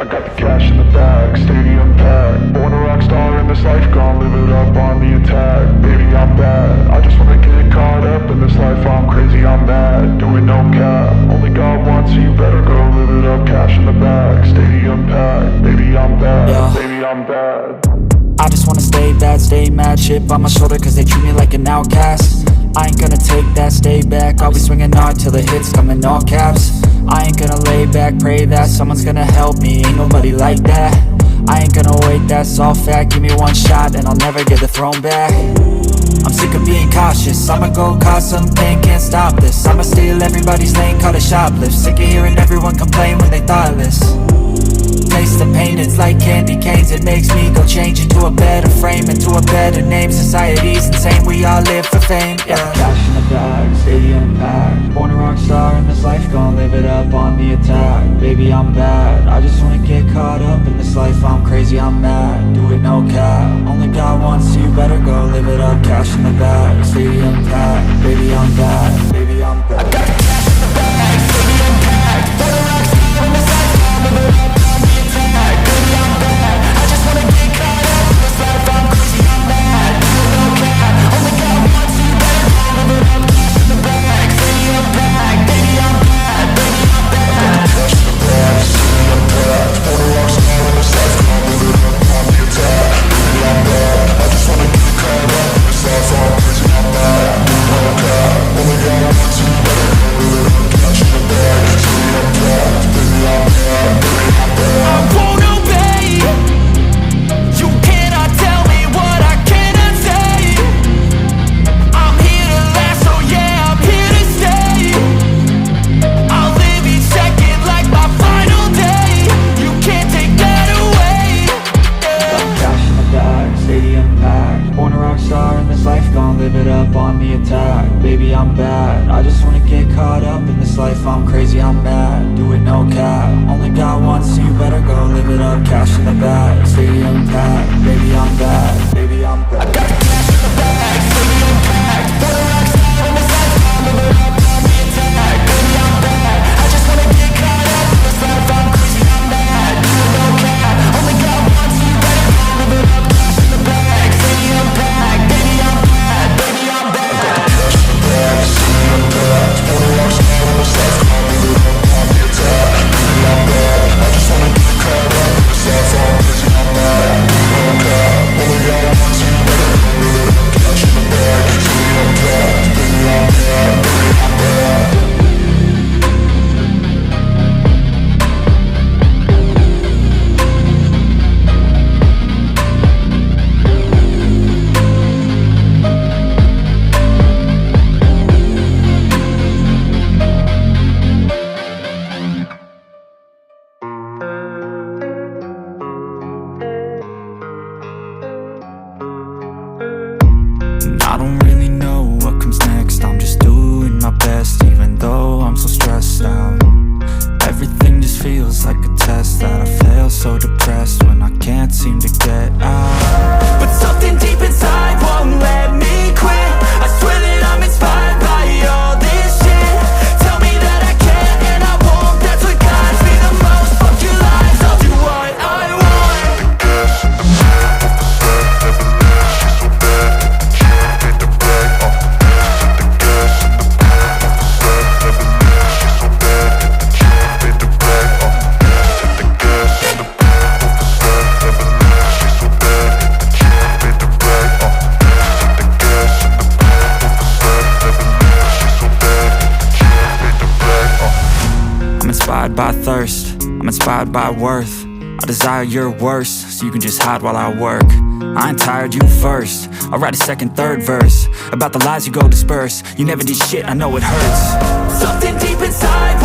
I got the cash in the bag, stadium packed. Born a rock star in this life, gon' live it up on the attack. Baby, I'm bad, I just wanna get caught up in this life. I'm crazy, I'm mad, doing no cap. Only God wants, so you better go live it up. Cash in the bag, stadium packed. Baby, I'm bad, baby, I'm bad. I just wanna stay bad, stay mad. Chip on my shoulder cause they treat me like an outcast. I ain't gonna take that, stay back. I'll be swinging hard till the hits come in all caps. I ain't gonna lay back, pray that someone's gonna help me. Ain't nobody like that. I ain't gonna wait, that's all fact. Give me one shot and I'll never get the throne back. I'm sick of being cautious, I'ma go cause something, can't stop this. I'ma steal everybody's lane, call it shoplift. Sick of hearing everyone complain when they thoughtless. Taste the pain, it's like candy canes. It makes me go change into a better frame, into a better name. Society's insane, we all live for fame, yeah. Cash in the bag, stadium packed. Born a rock star in this life, gon' live it up on the attack. Baby, I'm bad, I just wanna get caught up in this life. I'm crazy, I'm mad, do it no cap. Only God wants, so you better go live it up. Cash in the bag, stadium packed. Baby, I'm bad, baby, I'm bad. I got the cash in the bag, stadium packed. Born a rock star in this life, gon' live it up. Baby, I'm bad, I just wanna get caught up in this life. I'm crazy, I'm mad, do it no cap. Only God wants, so you better go live it up. Cash in the bag, stadium packed. Baby, I'm bad, baby, I'm bad. I got the cash in the bag, stadium packed. Born a rock star in this life, I'll live it up on the attack. Baby, I'm bad, I just wanna get caught up in this life. I'm crazy, I'm mad, do it no cap. Only God wants, so you better go live it up. Cash in the bag, stadium packed. Baby, I'm bad, baby, I'm bad. I don't really know what comes next. I'm just doing my best, even though I'm so stressed out. Everything just feels like a test that I fail, so depressed when I can't seem to get out. But something deep inside won't let me quit. I swear that I'm inspired by all this shit. Tell me that I can and I won't. That's what guides me the most. Fuck your lies, I'll do what I want. Inspired by thirst, I'm inspired by worth. I desire your worst, so you can just hide while I work. I ain't tired, you first. I'll write a second, third verse about the lies you go disperse. You never did shit, I know it hurts. Something deep inside